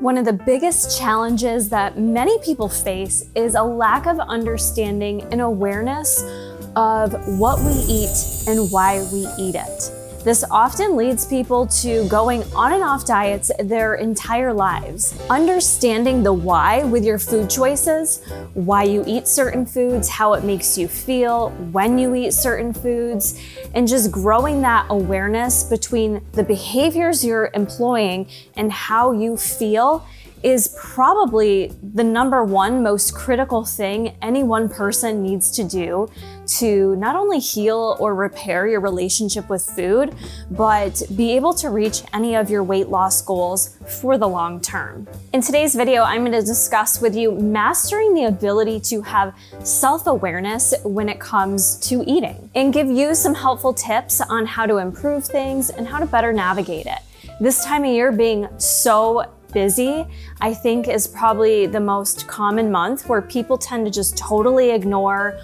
One of the biggest challenges that many people face is a lack of understanding and awareness of what we eat and why we eat it. This often leads people to going on and off diets their entire lives. Understanding the why with your food choices, why you eat certain foods, how it makes you feel when you eat certain foods, and just growing that awareness between the behaviors you're employing and how you feel is probably the number one most critical thing any one person needs to do to not only heal or repair your relationship with food, but be able to reach any of your weight loss goals for the long term. In today's video, I'm going to discuss with you mastering the ability to have self-awareness when it comes to eating and give you some helpful tips on how to improve things and how to better navigate it. This time of year being so busy, I think is probably the most common month where people tend to just totally ignore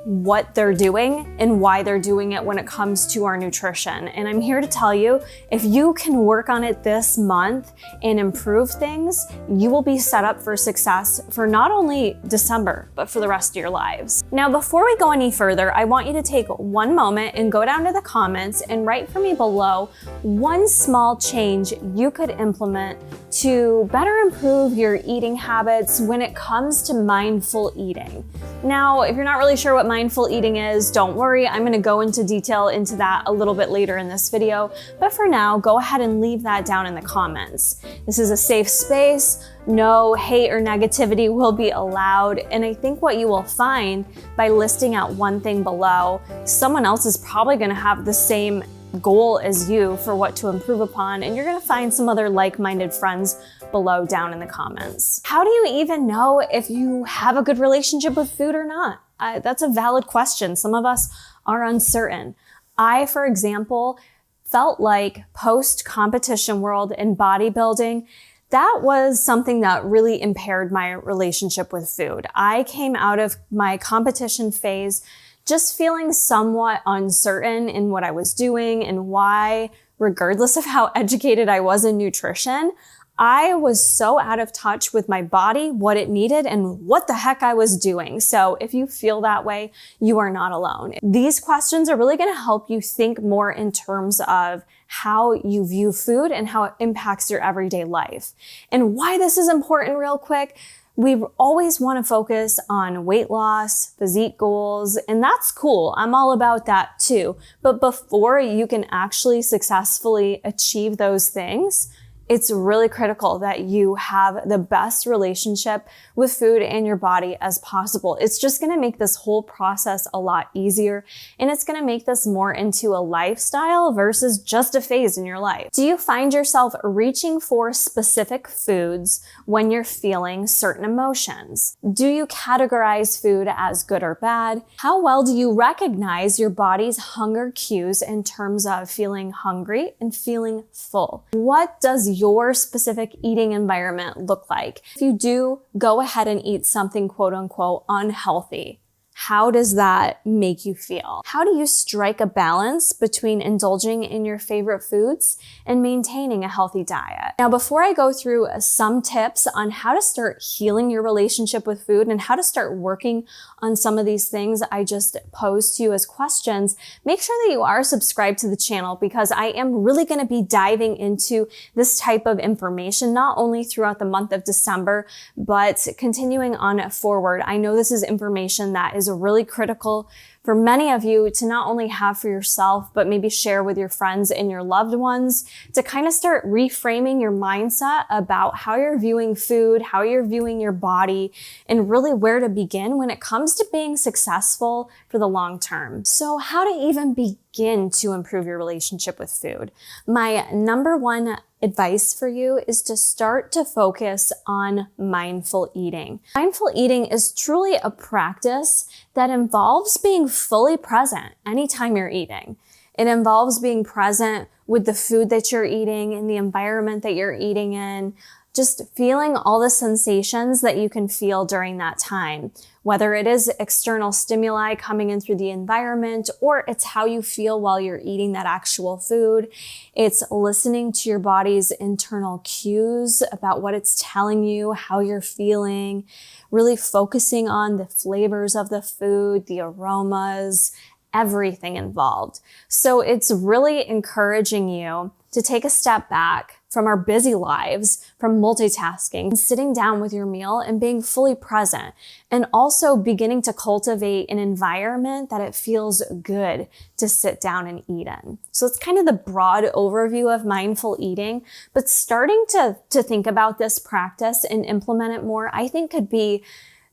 what they're doing and why they're doing it when it comes to our nutrition. And I'm here to tell you, if you can work on it this month and improve things, you will be set up for success for not only December, but for the rest of your lives. Now, before we go any further, I want you to take one moment and go down to the comments and write for me below one small change you could implement to better improve your eating habits when it comes to mindful eating. Now, if you're not really sure what mindful eating is, don't worry, I'm gonna go into detail into that a little bit later in this video, but for now, go ahead and leave that down in the comments. This is a safe space, no hate or negativity will be allowed, and I think what you will find by listing out one thing below, someone else is probably gonna have the same goal as you for what to improve upon, and you're gonna find some other like-minded friends below down in the comments. How do you even know if you have a good relationship with food or not? That's a valid question. Some of us are uncertain. I, for example, felt like post-competition world in bodybuilding, that was something that really impaired my relationship with food. I came out of my competition phase just feeling somewhat uncertain in what I was doing and why, regardless of how educated I was in nutrition, I was so out of touch with my body, what it needed, and what the heck I was doing. So if you feel that way, you are not alone. These questions are really gonna help you think more in terms of how you view food and how it impacts your everyday life. And why this is important real quick, we always want to focus on weight loss, physique goals, and that's cool. I'm all about that too. But before you can actually successfully achieve those things, it's really critical that you have the best relationship with food and your body as possible. It's just gonna make this whole process a lot easier, and it's gonna make this more into a lifestyle versus just a phase in your life. Do you find yourself reaching for specific foods when you're feeling certain emotions? Do you categorize food as good or bad? How well do you recognize your body's hunger cues in terms of feeling hungry and feeling full? What does your specific eating environment look like? If you do go ahead and eat something quote unquote unhealthy, how does that make you feel? How do you strike a balance between indulging in your favorite foods and maintaining a healthy diet? Now, before I go through some tips on how to start healing your relationship with food and how to start working on some of these things I just posed to you as questions, make sure that you are subscribed to the channel because I am really going to be diving into this type of information, not only throughout the month of December, but continuing on forward. I know this is information that is really critical for many of you to not only have for yourself, but maybe share with your friends and your loved ones to kind of start reframing your mindset about how you're viewing food, how you're viewing your body, and really where to begin when it comes to being successful for the long term. So how to even begin to improve your relationship with food? My number one advice for you is to start to focus on mindful eating. Mindful eating is truly a practice that involves being fully present anytime you're eating. It involves being present with the food that you're eating and the environment that you're eating in, just feeling all the sensations that you can feel during that time, whether it is external stimuli coming in through the environment, or it's how you feel while you're eating that actual food. It's listening to your body's internal cues about what it's telling you, how you're feeling, really focusing on the flavors of the food, the aromas, everything involved. So it's really encouraging you to take a step back from our busy lives, from multitasking, sitting down with your meal and being fully present, and also beginning to cultivate an environment that it feels good to sit down and eat in. So it's kind of the broad overview of mindful eating, but starting to think about this practice and implement it more, I think could be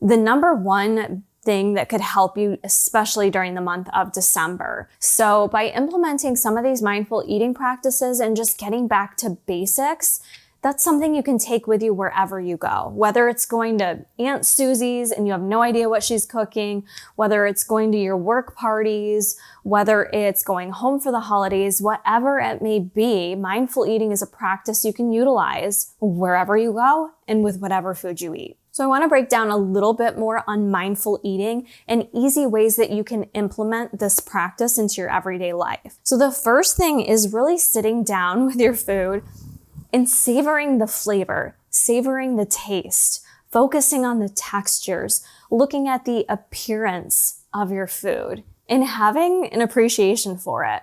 the number one thing that could help you, especially during the month of December. So by implementing some of these mindful eating practices and just getting back to basics, that's something you can take with you wherever you go. Whether it's going to Aunt Susie's and you have no idea what she's cooking, whether it's going to your work parties, whether it's going home for the holidays, whatever it may be, mindful eating is a practice you can utilize wherever you go and with whatever food you eat. So I want to break down a little bit more on mindful eating and easy ways that you can implement this practice into your everyday life. So the first thing is really sitting down with your food and savoring the flavor, savoring the taste, focusing on the textures, looking at the appearance of your food, and having an appreciation for it.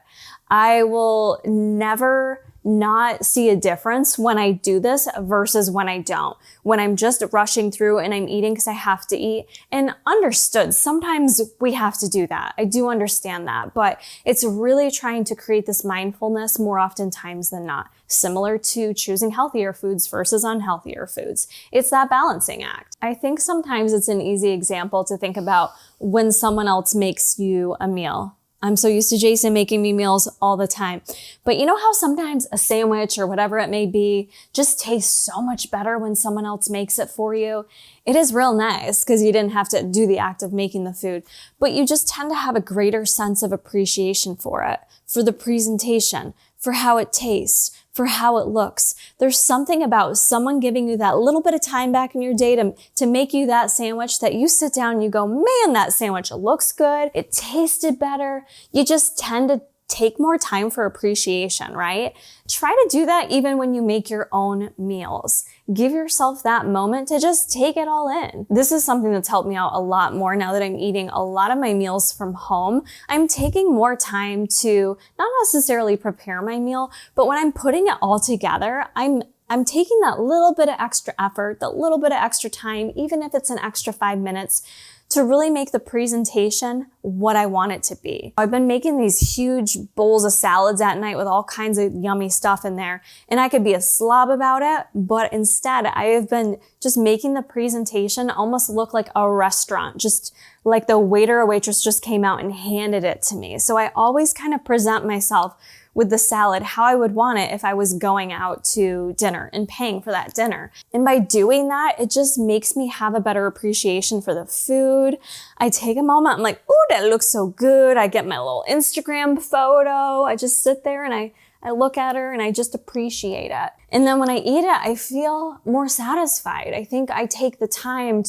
I will never not see a difference when I do this versus when I don't. When I'm just rushing through and I'm eating because I have to eat. And understood, sometimes we have to do that. I do understand that, but it's really trying to create this mindfulness more oftentimes than not. Similar to choosing healthier foods versus unhealthier foods. It's that balancing act. I think sometimes it's an easy example to think about when someone else makes you a meal. I'm so used to Jason making me meals all the time. But you know how sometimes a sandwich or whatever it may be just tastes so much better when someone else makes it for you? It is real nice because you didn't have to do the act of making the food, but you just tend to have a greater sense of appreciation for it, for the presentation, for how it tastes, for how it looks. There's something about someone giving you that little bit of time back in your day to make you that sandwich that you sit down and you go, man, that sandwich looks good. It tasted better. You just tend to take more time for appreciation, right? Try to do that even when you make your own meals. Give yourself that moment to just take it all in. This is something that's helped me out a lot more now that I'm eating a lot of my meals from home. I'm taking more time to not necessarily prepare my meal, but when I'm putting it all together, I'm taking that little bit of extra effort, that little bit of extra time, even if it's an extra 5 minutes, to really make the presentation what I want it to be. I've been making these huge bowls of salads at night with all kinds of yummy stuff in there, and I could be a slob about it, but instead I have been just making the presentation almost look like a restaurant, just like the waiter or waitress just came out and handed it to me. So I always kind of present myself with the salad how I would want it if I was going out to dinner and paying for that dinner. And by doing that, it just makes me have a better appreciation for the food. I take a moment, I'm like, ooh, that looks so good. I get my little Instagram photo. I just sit there and I look at her and I just appreciate it. And then when I eat it, I feel more satisfied. I think I take the time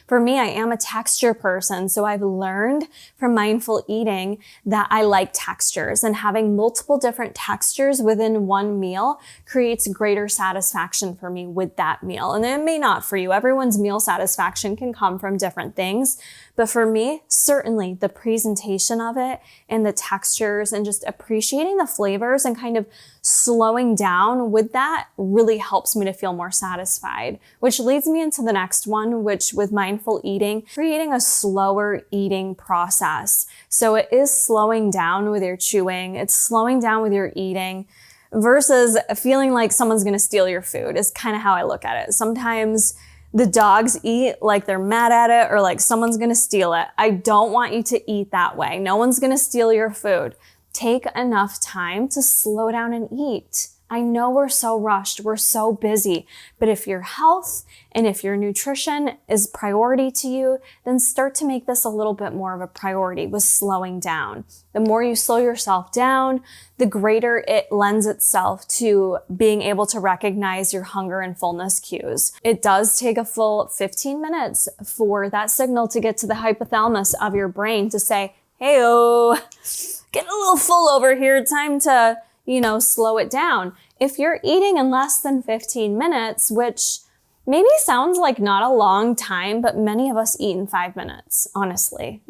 for me, I am a texture person. So I've learned from mindful eating that I like textures, and having multiple different textures within one meal creates greater satisfaction for me with that meal. And it may not for you. Everyone's meal satisfaction can come from different things. But for me, certainly the presentation of it and the textures and just appreciating the flavors and kind of slowing down with that really helps me to feel more satisfied, which leads me into the next one, which with mindful eating, creating a slower eating process. So it is slowing down with your chewing, it's slowing down with your eating versus feeling like someone's gonna steal your food is kind of how I look at it. Sometimes the dogs eat like they're mad at it or like someone's gonna steal it. I don't want you to eat that way. No one's gonna steal your food. Take enough time to slow down and eat. I know we're so rushed, we're so busy, but if your health and if your nutrition is priority to you, then start to make this a little bit more of a priority with slowing down. The more you slow yourself down, the greater it lends itself to being able to recognize your hunger and fullness cues. It does take a full 15 minutes for that signal to get to the hypothalamus of your brain to say, hey-oh, getting a little full over here, time to slow it down. If you're eating in less than 15 minutes, which maybe sounds like not a long time, but many of us eat in 5 minutes, honestly.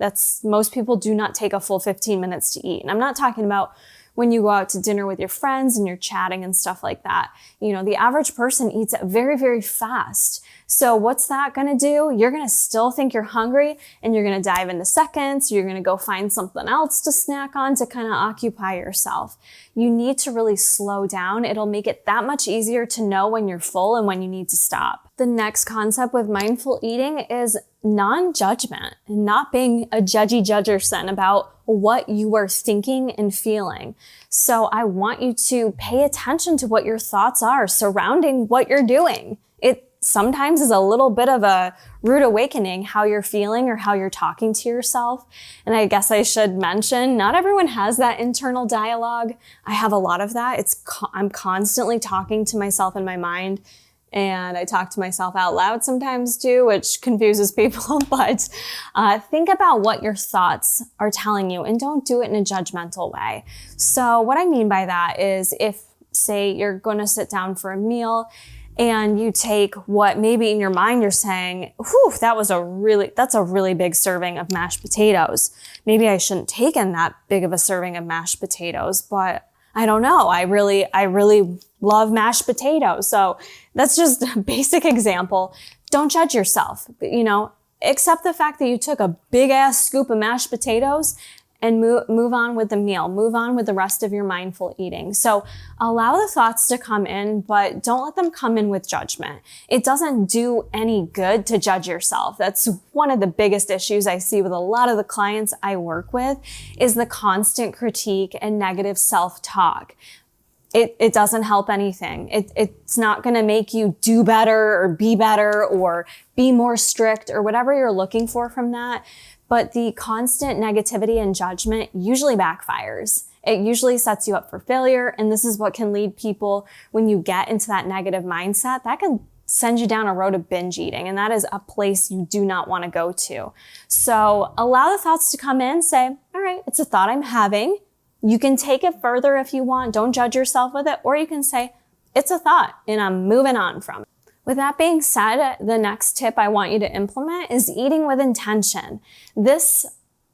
Most people do not take a full 15 minutes to eat. And I'm not talking about when you go out to dinner with your friends and you're chatting and stuff like that. The average person eats very, very fast. So what's that gonna do? You're gonna still think you're hungry and you're gonna dive into seconds. You're gonna go find something else to snack on to kind of occupy yourself. You need to really slow down. It'll make it that much easier to know when you're full and when you need to stop. The next concept with mindful eating is non-judgment and not being a judgy judgerson about what you are thinking and feeling. So I want you to pay attention to what your thoughts are surrounding what you're doing. It sometimes is a little bit of a rude awakening how you're feeling or how you're talking to yourself. And I guess I should mention, not everyone has that internal dialogue. I have a lot of that. I'm constantly talking to myself in my mind. And I talk to myself out loud sometimes too, which confuses people, but think about what your thoughts are telling you and don't do it in a judgmental way. So what I mean by that is if, say, you're going to sit down for a meal and you take what maybe in your mind you're saying, whew, that's a really big serving of mashed potatoes. Maybe I shouldn't take in that big of a serving of mashed potatoes, but I don't know. I really love mashed potatoes. So that's just a basic example. Don't judge yourself. Accept the fact that you took a big ass scoop of mashed potatoes and move on with the meal. Move on with the rest of your mindful eating. So allow the thoughts to come in, but don't let them come in with judgment. It doesn't do any good to judge yourself. That's one of the biggest issues I see with a lot of the clients I work with is the constant critique and negative self-talk. It doesn't help anything. It's not going to make you do better or be more strict or whatever you're looking for from that. But the constant negativity and judgment usually backfires. It usually sets you up for failure. And this is what can lead people when you get into that negative mindset, that can send you down a road of binge eating. And that is a place you do not want to go to. So allow the thoughts to come in, say, all right, it's a thought I'm having. You can take it further if you want. Don't judge yourself with it. Or you can say, it's a thought and I'm moving on from it. With that being said, the next tip I want you to implement is eating with intention. This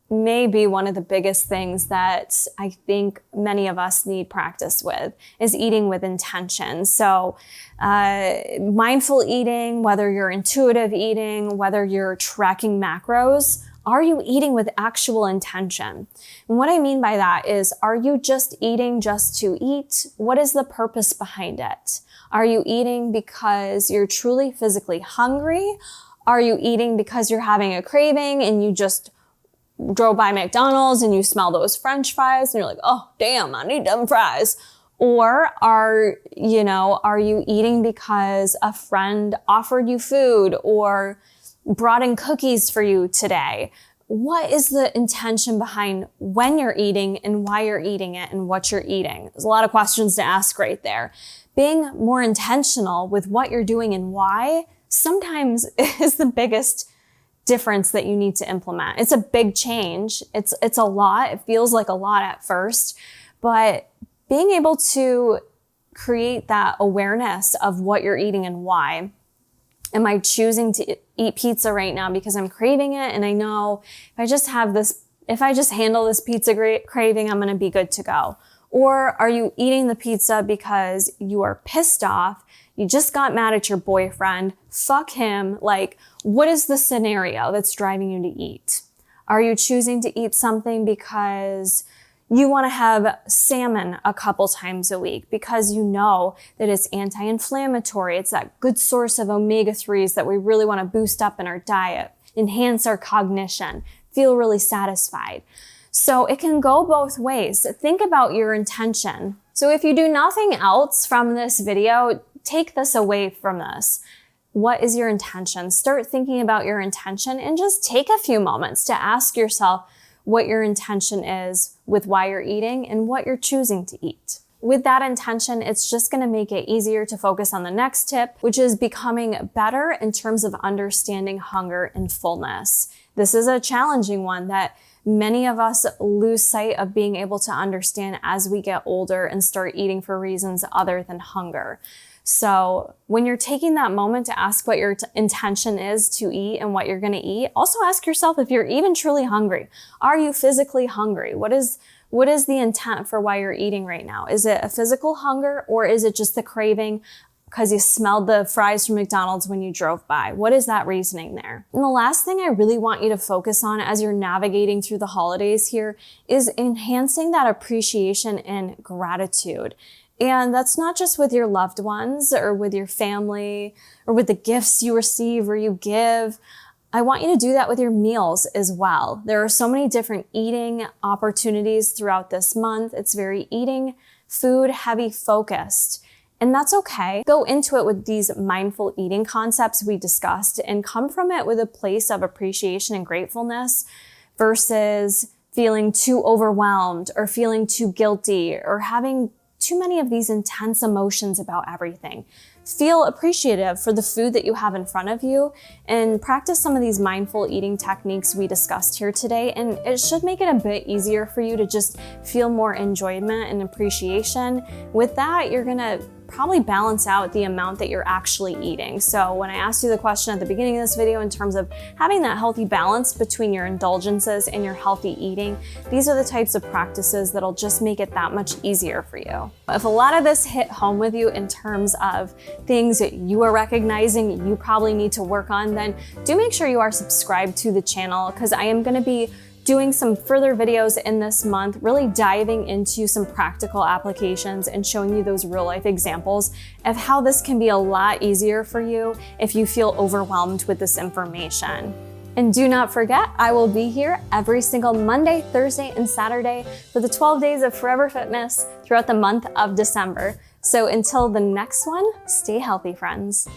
may be one of the biggest things that I think many of us need practice with, is eating with intention. So mindful eating, whether you're intuitive eating, whether you're tracking macros, are you eating with actual intention? And what I mean by that is, are you just eating just to eat? What is the purpose behind it? Are you eating because you're truly physically hungry? Are you eating because you're having a craving and you just drove by McDonald's and you smell those French fries and you're like, oh, damn, I need them fries? Or are you eating because a friend offered you food or brought in cookies for you today? What is the intention behind when you're eating and why you're eating it and what you're eating? There's a lot of questions to ask right there. Being more intentional with what you're doing and why sometimes is the biggest difference that you need to implement. It's a big change. It's a lot. It feels like a lot at first, but being able to create that awareness of what you're eating and why. Am I choosing to eat pizza right now because I'm craving it? And I know if I just handle this pizza craving, I'm going to be good to go. Or are you eating the pizza because you are pissed off? You just got mad at your boyfriend. Fuck him. Like, what is the scenario that's driving you to eat? Are you choosing to eat something because you want to have salmon a couple times a week because you know that it's anti-inflammatory? It's that good source of omega-3s that we really want to boost up in our diet, enhance our cognition, feel really satisfied. So it can go both ways. Think about your intention. So if you do nothing else from this video, take this away from this. What is your intention? Start thinking about your intention and just take a few moments to ask yourself what your intention is with why you're eating and what you're choosing to eat. With that intention, it's just going to make it easier to focus on the next tip, which is becoming better in terms of understanding hunger and fullness. This is a challenging one that many of us lose sight of being able to understand as we get older and start eating for reasons other than hunger. So when you're taking that moment to ask what your intention is to eat and what you're going to eat, also ask yourself if you're even truly hungry. Are you physically hungry? What is the intent for why you're eating right now? Is it a physical hunger, or is it just the craving because you smelled the fries from McDonald's when you drove by? What is that reasoning there? And the last thing I really want you to focus on as you're navigating through the holidays here is enhancing that appreciation and gratitude. And that's not just with your loved ones or with your family or with the gifts you receive or you give. I want you to do that with your meals as well. There are so many different eating opportunities throughout this month. It's very eating, food, heavy focused. And that's okay. Go into it with these mindful eating concepts we discussed and come from it with a place of appreciation and gratefulness versus feeling too overwhelmed or feeling too guilty or having too many of these intense emotions about everything. Feel appreciative for the food that you have in front of you and practice some of these mindful eating techniques we discussed here today. And it should make it a bit easier for you to just feel more enjoyment and appreciation. With that, you're gonna probably balance out the amount that you're actually eating. So when I asked you the question at the beginning of this video in terms of having that healthy balance between your indulgences and your healthy eating, these are the types of practices that'll just make it that much easier for you. If a lot of this hit home with you in terms of things that you are recognizing you probably need to work on, then do make sure you are subscribed to the channel, because I am gonna be doing some further videos in this month, really diving into some practical applications and showing you those real life examples of how this can be a lot easier for you if you feel overwhelmed with this information. And do not forget, I will be here every single Monday, Thursday, and Saturday for the 12 days of Forever Fitness throughout the month of December. So until the next one, stay healthy, friends.